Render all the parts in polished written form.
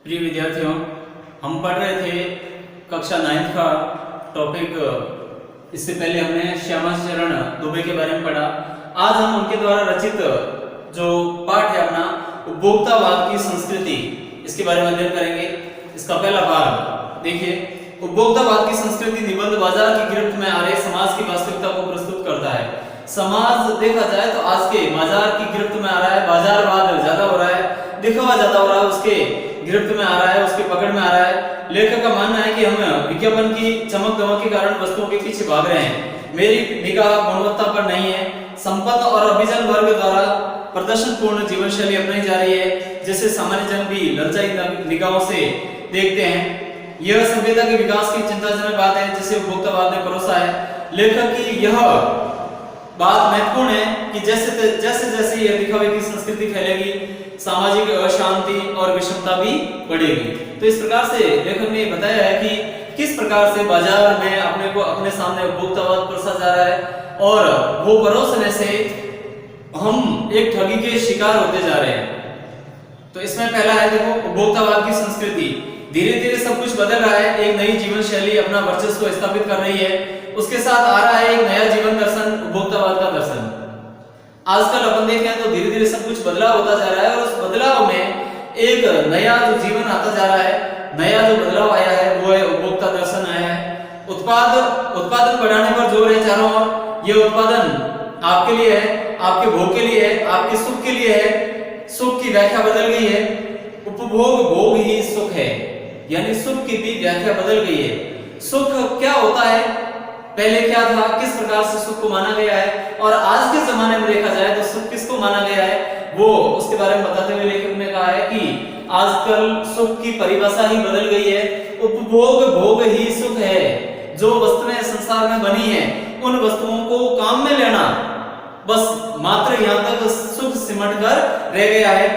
प्रिय विद्यार्थियों, हम पढ़ रहे थे कक्षा 9 का टॉपिक। इससे पहले हमने श्यामा चरण दुबे के बारे में पढ़ा। आज हम उनके द्वारा रचित जो पाठ है अपना उपभोक्तावाद की संस्कृति, इसके बारे में अध्ययन करेंगे। इसका पहला भाग देखिए। उपभोक्तावाद की संस्कृति निबंध बाजार की गिरफ्त में आ रहे समाज की वास्तविकता को प्रस्तुत करता है। समाज देखा जाए तो आज के बाजार की गिरफ्त में आ रहा है, बाजारवाद ज्यादा हो रहा है, दिखावा ज्यादा हो रहा है, उसके गिरफ्त में आ रहा है, उसके पकड़ में आ रहा है। लेखक का मानना है कि हम विज्ञापन की चमक दमक के कारण वस्तुओं के पीछे भाग रहे हैं। मेरी निगाह गुणवत्ता पर नहीं है। संपन्न और अभिजन वर्ग द्वारा प्रदर्शनपूर्ण जीवन शैली अपनाई जा रही है, जिसे सामान्य जन भी ललचाई निगाहों से देखते हैं। यह सभ्यता के विकास की चिंताजनक बात है, जिसे उपभोक्तावाद ने परोसा है। लेखक की यह बात महत्वपूर्ण है कि जैसे जैसे यह दिखावे की संस्कृति फैलेगी, सामाजिक अशांति और विषमता भी बढ़ेगी। तो इस प्रकार से लेखक ने बताया है कि किस प्रकार से बाजार में अपने सामने उपभोक्तावाद परोसा जा रहा है और वो परोसने से हम एक ठगी के शिकार होते जा रहे हैं। तो इसमें पहला है, देखो, उपभोक्तावाद की संस्कृति। धीरे धीरे सब कुछ बदल रहा है। एक नई जीवन शैली अपना वर्चस्व स्थापित कर रही है। उसके साथ आ रहा है एक नया जीवन दर्शन, उपभोक्तावाद का दर्शन। आजकल अपन देखें तो धीरे धीरे सब कुछ बदलाव होता जा रहा है और उस बदलाव में एक नया जो जीवन आता जा रहा है, नया जो बदलाव आया है वो है उपभोक्ता दर्शन आया है। उत्पादन बढ़ाने पर जोर है चारों ओर। ये उत्पादन आपके लिए है, आपके भोग के लिए है, आपके सुख के लिए है। सुख की व्याख्या बदल गई है। उपभोग भोग ही सुख है, यानी सुख की भी व्याख्या बदल गई है। सुख क्या होता है, पहले क्या था, किस प्रकार से सुख को माना गया है, और आज के जमाने में देखा जाए तो सुख किसको माना गया है, वो उसके बारे में बताते हुए लेखक ने कहा है कि आजकल सुख की परिभाषा ही बदल गई है। उपभोग भोग ही सुख है। जो वस्तुएं संसार में बनी है, उन वस्तुओं को काम में लेना, बस मात्र यहाँ तक सुख सिमट कर रह गया है।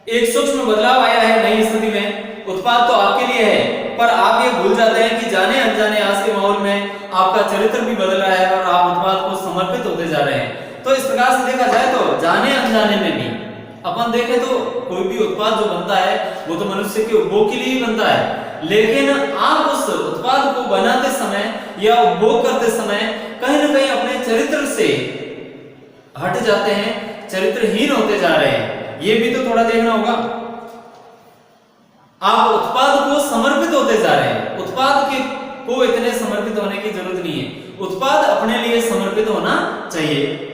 एक सूक्ष्म बदलाव आया है नई स्थिति में। उत्पाद तो आपके लिए है, पर आप ये भूल जाते हैं कि जाने अनजाने आज के माहौल में आपका चरित्र भी बदल रहा है और आप उत्पाद को समर्पित होते जा रहे हैं। तो इस प्रकार से देखा जाए तो जाने अनजाने में भी अपन देखें तो कोई भी उत्पाद जो बनता है वो तो मनुष्य के उपभोग के लिए ही बनता है, लेकिन आप उस उत्पाद को बनाते समय या उपभोग करते समय कहीं ना कहीं अपने चरित्र से हट जाते हैं, चरित्रहीन होते जा रहे हैं। ये भी तो थोड़ा देखना होगा। आप उत्पाद को समर्पित होते जा रहे हैं। उत्पाद को इतने समर्पित होने की जरूरत नहीं है। उत्पाद अपने लिए समर्पित होना चाहिए।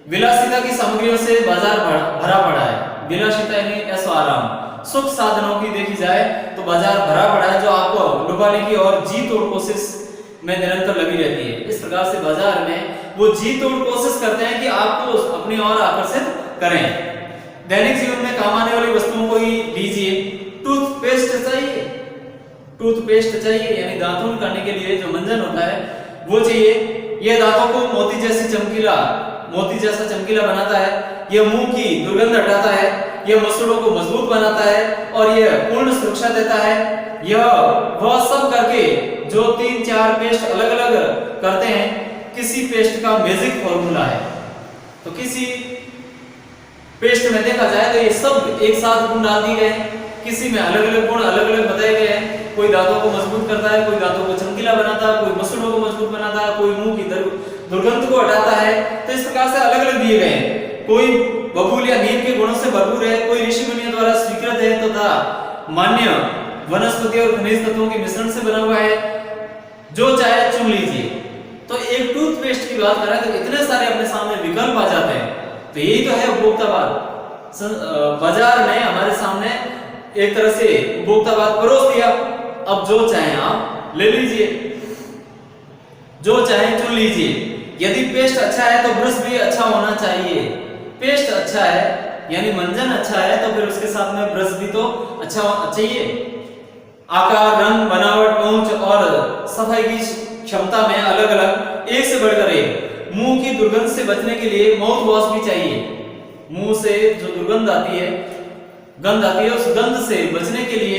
विलासिता की सामग्रियों से बाजार भरा पड़ा है। विलासिता यानी ऐशो आराम, सुख साधनों की देखी जाए तो बाजार भरा पड़ा है, जो आपको लुभाने की और जी तोड़ कोशिश में निरंतर लगी रहती है। इस प्रकार से बाजार में वो जी तोड़ कोशिश करते हैं कि आपको अपनी ओर आकर्षित करें। दैनिक जीवन में काम आने वाली वस्तुओं को ही लीजिए। टूथपेस्ट चाहिए, यानी दांतुन करने के लिए जो मंजन होता है वो चाहिए। यह दांतों को मोती जैसा चमकीला बनाता है। यह मुंह की दुर्गंध हटाता है। यह मसूड़ों को मजबूत बनाता है और यह पूर्ण सुरक्षा देता है। यह वह सब करके जो 3-4 पेस्ट अलग अलग करते हैं, किसी पेस्ट का मैजिक फॉर्मूला है। तो किसी पेस्ट में देखा जाए तो ये सब एक साथ गुण डाल दिए गए। किसी में अलग अलग गुण अलग अलग बताए गए हैं। कोई दांतों को मजबूत करता है, कोई दांतों को चमकीला बनाता है, कोई मसूड़ों को मजबूत बनाता है, कोई मुंह की दुर्गंध को हटाता है। तो इस प्रकार से अलग अलग दिए गए हैं। कोई बबूल या नीम के गुणों से भरपूर है, कोई ऋषि मुनियों द्वारा स्वीकृत है तथा मान्य वनस्पति और खनिज तत्वों के मिश्रण से बना हुआ है। जो चाहे चुन लीजिए। तो एक टूथपेस्ट की बात करें तो इतने सारे अपने सामने विकल्प आ जाते हैं। तो यही तो है उपभोक्तावाद। बाजार ने हमारे सामने एक तरह से उपभोक्तावाद परोस दिया। अब जो चाहे आप ले लीजिए, जो चाहे चुन लीजिए। यदि पेस्ट अच्छा है तो ब्रश भी अच्छा होना चाहिए। पेस्ट अच्छा है यानी मंजन अच्छा है तो फिर उसके साथ में ब्रश भी तो अच्छा चाहिए। आकार, रंग, बनावट, पहुंच और सफाई की क्षमता में अलग अलग, एक से बढ़कर एक। मुंह की दुर्गंध से बचने के लिए माउथ वॉश भी चाहिए। मुंह से जो दुर्गंध आती है, गंध आती है, उस गंध से बचने के लिए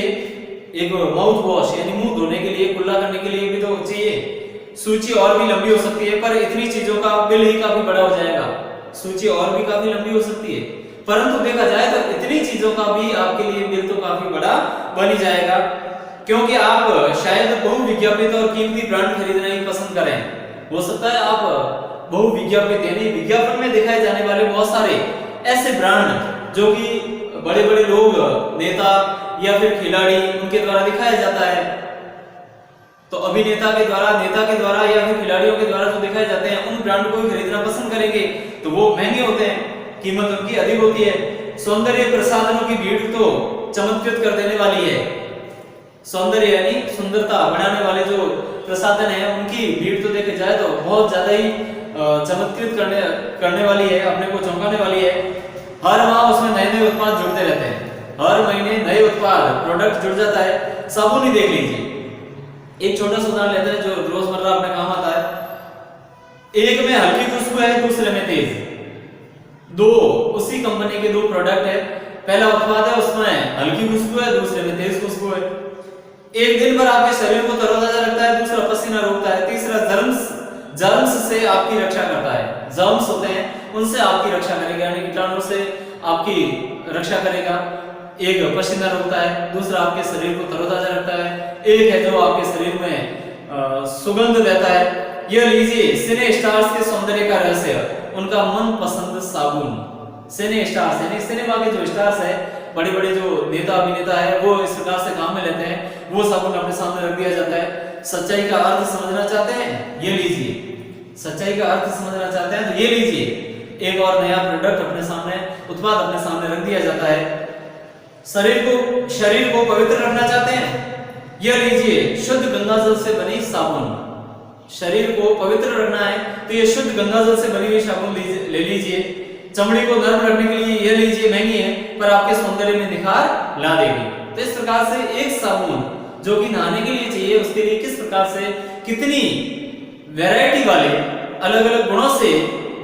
एक माउथ वॉश यानी मुंह धोने के लिए, कुल्ला करने के लिए भी तो चाहिए। सूची और भी लंबी हो सकती है, पर इतनी चीजों का बिल ही काफी बड़ा हो जाएगा। सूची और भी काफी लंबी हो सकती है। परंतु देखा जाए तो इतनी चीजों का भी आपके लिए बिल तो काफी बड़ा बन ही जाएगा, क्योंकि आप शायद बहुविज्ञापित और कीमती ब्रांड खरीदना ही पसंद करें। हो सकता है आप बहुविज्ञापित यानी विज्ञापन में दिखाए जाने वाले बहुत सारे ऐसे ब्रांड जो कि बड़े बड़े लोग, नेता या फिर खिलाड़ी, उनके द्वारा दिखाया जाता है, तो अभिनेता के द्वारा, नेता के द्वारा या फिर खिलाड़ियों के द्वारा जो दिखाए जाते हैं, उन ब्रांड को खरीदना पसंद करेंगे तो वो महंगे होते हैं, कीमत उनकी अधिक होती है। सौंदर्य प्रसाधनों की भीड़ तो चमत्कृत कर देने वाली है। सौंदर्य यानी सुंदरता बढ़ाने वाले जो प्रसाधन है, उनकी भीड़ तो देखे जाए तो बहुत ज्यादा ही चमत्कृत करने वाली है, अपने को चौंकाने वाली है। हर माह उसमें नए नए उत्पाद जुड़ते रहते हैं, हर महीने नए उत्पाद, प्रोडक्ट जुड़ जाता है। साबुन ही देख लीजिए, एक छोटा सा उदाहरण लेते हैं जो रोजमर्रा अपने काम आता है। एक में हल्की खुशबू है, दूसरे में तेज। दो उसी कंपनी के दो प्रोडक्ट है, पहला उत्पाद है उसमें हल्की खुशबू है, दूसरे में तेज खुशबू है। एक दिन भर आपके शरीर को तरोताजा रखता है, दूसरा पसीना रोकता है, तीसरा जर्म्स से आपकी रक्षा करता है। जर्म्स होते हैं उनसे आपकी रक्षा करेगा, यानी कीटाणु से आपकी रक्षा करेगा। एक पसीना रोकता है, दूसरा आपके शरीर को तरोताजा रखता है, एक है जो आपके शरीर में सुगंध देता है। यह लीजिए सिने स्टार्स के सौंदर्य का रहस्य, उनका मनपसंद साबुन। सिने स्टार्स यानी सिनेमा के जो स्टार्स है, बड़े बड़े जो नेता अभिनेता है, वो इस प्रकार से काम में लेते हैं, वो साबुन अपने सामने रख दिया जाता है। सच्चाई का अर्थ समझना चाहते हैं, ये लीजिए। सच्चाई का अर्थ समझना चाहते हैं तो ये लीजिए। एक और नया प्रोडक्ट अपने सामने, उत्पाद अपने सामने रख दिया जाता है। शरीर को पवित्र रखना चाहते हैं, यह लीजिए शुद्ध गंगा जल से बनी साबुन। शरीर को पवित्र रखना है तो ये शुद्ध गंगा जल से बनी हुई साबुन ले लीजिए। चमड़ी को नरम रखने के लिए यह लीजिए, महंगी है पर आपके सौंदर्य में निखार ला देगी। तो इस प्रकार से एक साबुन जो कि नहाने के लिए चाहिए, उसके लिए किस प्रकार से कितनी वैरायटी वाले अलग अलग गुणों से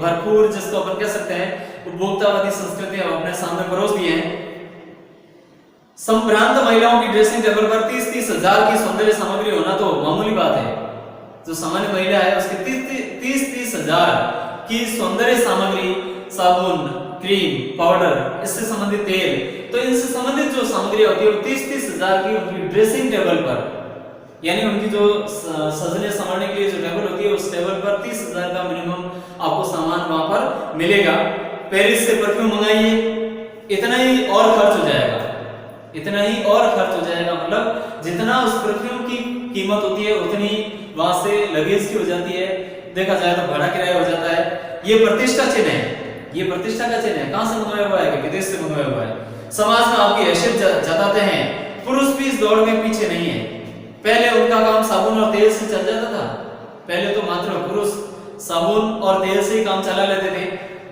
भरपूर, जिसको अपन कह सकते हैं उपभोक्तावादी संस्कृति अपने सामने परोस दिए हैं। संभ्रांत महिलाओं की ड्रेसिंग टेबल पर 30-30 हजार की सौंदर्य सामग्री होना तो मामूली बात है। जो सामान्य महिला है उसके 30-30 हजार की सौंदर्य सामग्री, साबुन, क्रीम, पाउडर, इससे संबंधित तेल, तो इनसे संबंधित जो सामग्री होती है वो 30-30 हजार की उनकी ड्रेसिंग टेबल पर, यानी उनकी जो सजने संवारने के लिए जो टेबल होती है, उस टेबल पर 30 हजार का मिनिमम आपको सामान वहां पर मिलेगा। पेरिस से परफ्यूम मंगाइए, इतना ही और खर्च हो जाएगा, इतना ही और खर्च हो जाएगा। मतलब जितना उस परफ्यूम की कीमत होती है उतनी वहां से लगेज की हो जाती है, देखा जाए तो भाड़ा किराया हो जाता है। ये प्रतिष्ठा चिन्ह है, ये प्रतिष्ठा का चिन्ह है। कहां से मंगवाया हुआ है? विदेश से मंगवाया हुआ है। समाज में आपकी हैसियत जताते हैं। पुरुष भी इस दौड़ में पीछे नहीं है। पहले उनका काम साबुन और तेल से चल जाता था, पहले तो मात्र पुरुष साबुन और तेल से ही काम चला लेते थे,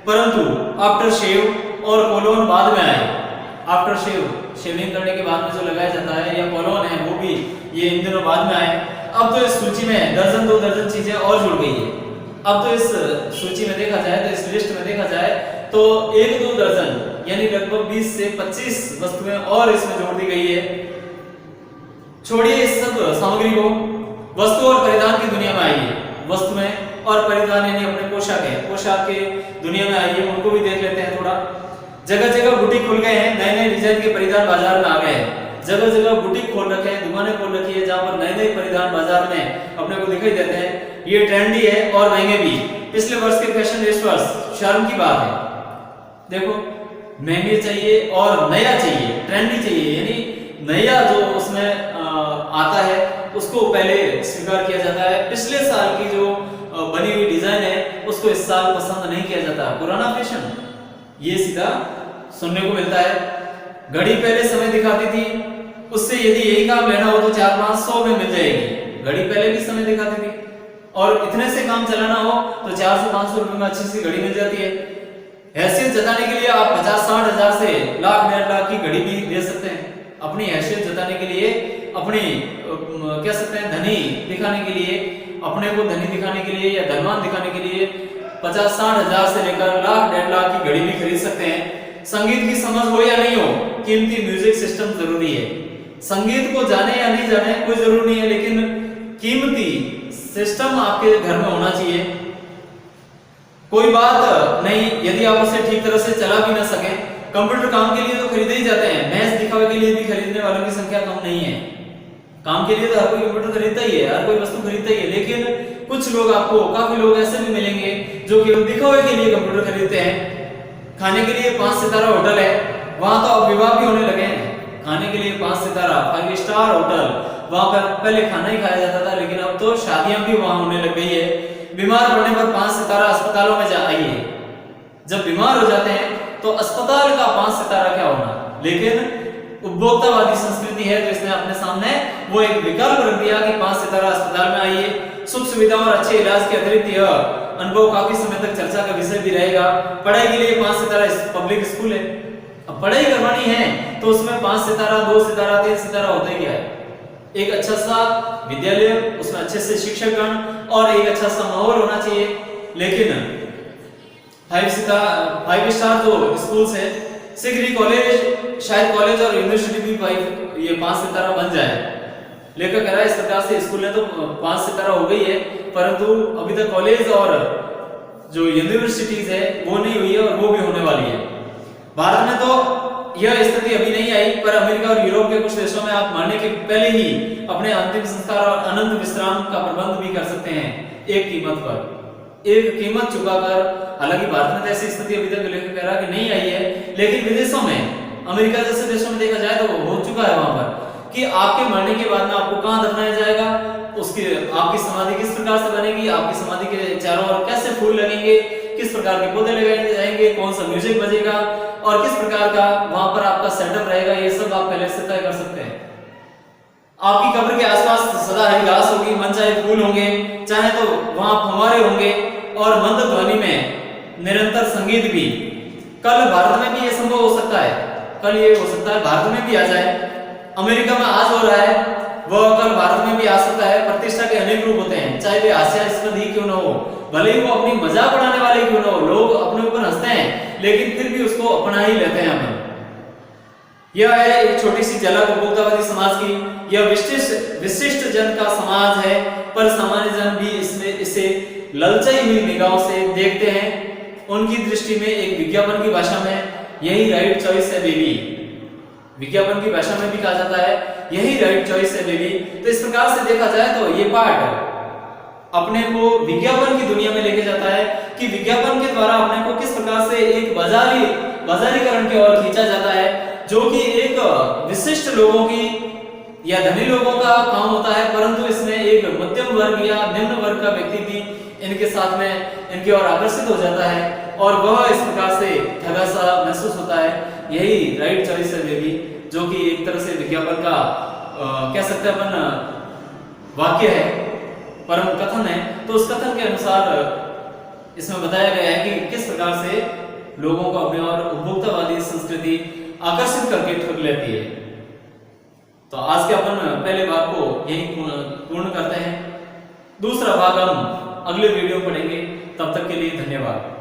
परंतु आफ्टर शेव और कोलोन बाद में आए। आफ्टर शेव, शेविंग करने के बाद में जो लगाया जाता है, या कोलोन है, वो भी ये इन दिनों बाद में आए। अब तो इस सूची में दर्जन 2 दर्जन चीजें और जुड़ गई है। अब तो इस सूची में देखा जाए तो इस लिस्ट में देखा जाए तो 1-2 दर्जन यानी लगभग 20 से 25 वस्तुएं और इसमें जोड़ दी गई है। छोड़िए इस सब सामग्री को, वस्तु और परिधान की दुनिया में आइए। वस्तुएं और परिधान यानी अपने पोशाक के दुनिया में आइए, उनको भी देख लेते हैं थोड़ा। जगह जगह बुटीक खुल गए हैं, नए नए डिजाइन के परिधान बाजार में आ गए हैं। जगह जगह बुटीक खोल रखे हैं, दुकानें खोल रखी है, जहां पर नए नए परिधान बाजार में अपने को दिखाई देते हैं। ये ट्रेंडी है और महंगे भी। पिछले वर्ष के फैशन इस वर्ष शर्म की बात है। देखो, महंगे चाहिए और नया चाहिए, ट्रेंडी चाहिए, यानी नया जो उसमें आता है उसको पहले स्वीकार किया जाता है। पिछले साल की जो बनी हुई डिजाइन है उसको इस साल पसंद नहीं किया जाता। पुराना फैशन, ये सीधा सुनने को मिलता है। घड़ी पहले समय दिखाती थी, उससे यदि यही काम लेना हो तो 400-500 में मिल जाएगी। घड़ी पहले भी समय दिखाती थी और इतने से काम चलाना हो तो 400-500 रुपए में अच्छी सी घड़ी मिल जाती है। हैसियत जताने के लिए आप 50-60 हजार से लाख-1.5 की घड़ी भी दे सकते हैं। अपनी हैसियत जताने के लिए, अपनी कह सकते हैं धनी दिखाने के लिए, अपने को धनी दिखाने के लिए या धनवान दिखाने के लिए 50-60 हजार से लेकर लाख-1.5 की घड़ी भी खरीद सकते हैं। संगीत की समझ हो या नहीं हो, कीमती म्यूजिक सिस्टम जरूरी है। संगीत को जाने या नहीं जाने कोई जरूरी नहीं है, लेकिन कीमती सिस्टम आपके घर में होना चाहिए। कोई बात नहीं, यदि आप उसे ठीक तरह से चला भी ना सके कंप्यूटर काम के लिए तो खरीदे ही जाते हैं, महज दिखावे के लिए भी खरीदने वालों की संख्या कम नहीं है। काम के लिए तो हर कोई कंप्यूटर खरीदता ही है, हर कोई वस्तु खरीदता ही है, लेकिन कुछ लोग, आपको काफी लोग ऐसे भी मिलेंगे जो केवल दिखावे के लिए कंप्यूटर खरीदते हैं। खाने के लिए 5 सितारा होटल है, वहां तो अब विवाह भी होने लगे हैं। खाने के लिए 5 सितारा 5 स्टार होटल, वहां पर पहले खाना ही खाया जाता था, लेकिन अब तो शादियां भी वहां होने लग गई है। बीमार पड़ने पर 5 सितारा अस्पतालों में जाइए, जब बीमार हो जाते हैं तो अस्पताल का 5 सितारा क्या होना। लेकिन उपभोक्तावादी संस्कृति है तो इसने अपने सामने वो एक विकल्प रख दिया कि 5 सितारा अस्पताल में आइए, सुख सुविधाओं और अच्छे इलाज के अतिरिक्त यह अनुभव काफी समय तक चर्चा का विषय भी रहेगा। पढ़ाई के लिए 5 सितारा पब्लिक स्कूल है, अब पढ़ाई करवानी है तो उसमें 5 सितारा 2 सितारा 3 सितारा होता ही क्या है। एक अच्छा सा विद्यालय, उसमें अच्छे से शिक्षकगण और एक अच्छा सा माहौल होना चाहिए। लेकिन 5 स्टार जो स्कूल्स है, शीघ्र ही कॉलेज, शायद कॉलेज और यूनिवर्सिटी भी ये 5 सितारा बन जाए। लेकर कह रहा है इस प्रकार से स्कूल तो 5 सितारा हो गई है, परंतु अभी तक कॉलेज और जो यूनिवर्सिटीज है वो नहीं हुई है और वो भी होने वाली है। भारत में तो यह स्थिति अभी नहीं आई, पर अमेरिका और यूरोप के कुछ देशों में आप मरने के पहले ही अपने अंतिम संस्कार और अनंत विश्राम का प्रबंध भी कर सकते हैं, एक कीमत पर, एक कीमत चुकाकर। हालांकि भारत में तो ऐसी स्थिति अभी तक लेकर कह रहा कि नहीं आई है, लेकिन विदेशों में, अमेरिका जैसे देशों में देखा जाए तो हो चुका है वहां पर कि आपके मरने के बाद में आपको कहां दफनाया जाएगा, उसकी आपकी समाधि किस प्रकार से बनेगी, आपकी समाधि के चारों ओर कैसे फूल लगेंगे, किस प्रकार के पौधे लगाए जाएंगे, कौन सा म्यूजिक बजेगा और किस प्रकार का वहां पर आपका सेटअप रहेगा, ये सब आप पहले से तय कर सकते हैं। आपकी कब्र के आसपास सदा हरी घास होगी, मन चाहे फूल होंगे, चाहे तो वहां फव्वारे होंगे और मंद ध्वनि में निरंतर संगीत भी। कल भारत में भी ये संभव हो सकता है, कल ये हो सकता है भारत में भी आ जाए। अमेरिका में आज हो रहा है वह कल भारत में भी आ सकता है। प्रतिष्ठा के अनेक रूप होते हैं, चाहे वे हास्यास्पद ही क्यों न हो, भले ही वो अपनी मजाक उड़ाने वाले क्यों न हो, लोग अपने ऊपर हंसते हैं लेकिन फिर भी उसको अपना ही लेते हैं अपन। यह है एक छोटी सी झलक उपभोक्तावादी समाज की। यह विशिष्ट जन का समाज है, पर सामान्य जन भी इसमें इसे ललचाई हुई निगाहों से देखते हैं। उनकी दृष्टि में एक विज्ञापन की भाषा में यही राइट चॉइस है बेबी, विज्ञापन की भाषा में भी कहा जाता है यही राइट चॉइस है बेबी। तो इस प्रकार से देखा जाए तो ये पाठ अपने को विज्ञापन की दुनिया में लेके जाता है कि विज्ञापन के द्वारा अपने को किस प्रकार से एक बाजारीकरण की ओर खींचा जाता है, जो कि एक विशिष्ट लोगों की या धनी लोगों का काम होता है, परंतु इसमें एक मध्यम वर्ग या निम्न वर्ग का व्यक्ति भी इनके साथ में इनकी ओर आकर्षित हो जाता है और वह इस प्रकार से ठगा सा महसूस होता है। यही राइट चॉइस है बेबी, जो कि एक तरह से विज्ञापन का कह सकते हैं अपन वाक्य है, परम कथन है। तो उस कथन के अनुसार इसमें बताया गया है कि किस प्रकार से लोगों को अपनी ओर उपभोक्तावादी संस्कृति आकर्षित करके ठग लेती है। तो आज के अपन पहले भाग को यही पूर्ण करते हैं, दूसरा भाग हम अगले वीडियो में पढ़ेंगे। तब तक के लिए धन्यवाद।